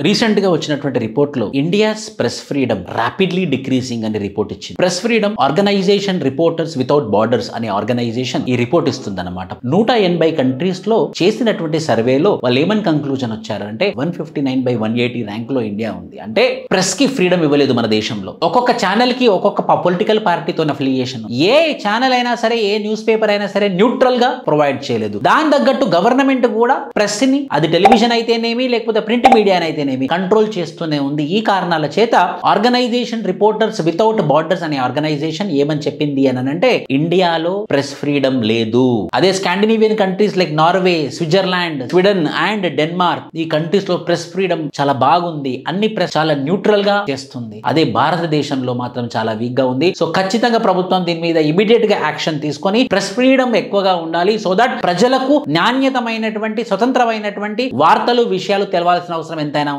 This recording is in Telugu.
రీసెంట్ గా వచ్చినటువంటి రిపోర్ట్ లో India's press freedom rapidly decreasing అని రిపోర్ట్ ఇచ్చింది. Press freedom organization reporters without borders అనే ఆర్గనైజేషన్ ఈ రిపోర్ట్ ఇస్తుందన్నమాట. 180 కంట్రీస్ లో చేసినటువంటి సర్వేలో వాళ్ళు ఏమని కంక్లూజన్ వచ్చారంటే 159/180 ర్యాంక్ లో ఇండియా ఉంది. అంటే ప్రెస్ కి ఫ్రీడమ్ ఇవ్వలేదు మన దేశంలో. ఒక్కొక్క ఛానల్ కి ఒక్కొక్క పొలిటికల్ పార్టీతో అఫిలియేషన్. ఏ ఛానల్ అయినా సరే, ఏ న్యూస్ పేపర్ అయినా సరే న్యూట్రల్ గా ప్రొవైడ్ చేయలేదు. దాని తగ్గట్టు గవర్నమెంట్ కూడా ప్రెస్ ని, అది టెలివిజన్ అయితేనేమి లేకపోతే ప్రింట్ మీడియా అయితేనేమి కంట్రోల్ చేస్తూనే ఉంది. ఈ కారణాల చేత ఆర్గనైజేషన్ రిపోర్టర్స్ వితౌట్ బార్డర్స్ అనే ఆర్గనైజేషన్ ఏమని చెప్పింది అని అంటే ఇండియాలో ప్రెస్ ఫ్రీడమ్ లేదు. అదే Scandinavian countries like Norway, Switzerland, Sweden and Denmark ఈ కంట్రీస్ లో ప్రెస్ ఫ్రీడమ్ చాలా బాగుంది. అన్ని ప్రెస్ చాలా న్యూట్రల్ గా చేస్తుంది. అదే భారతదేశంలో మాత్రం చాలా వీక్ గా ఉంది. సో ఖచ్చితంగా ప్రభుత్వం దీని మీద ఇమీడియట్ గా యాక్షన్ తీసుకొని ప్రెస్ ఫ్రీడమ్ ఎక్కువగా ఉండాలి. సో దట్ ప్రజలకు నాణ్యతమైనటువంటి స్వతంత్రమైనటువంటి వార్తలు, విషయాలు తెలవాల్సిన అవసరం ఎంతైనా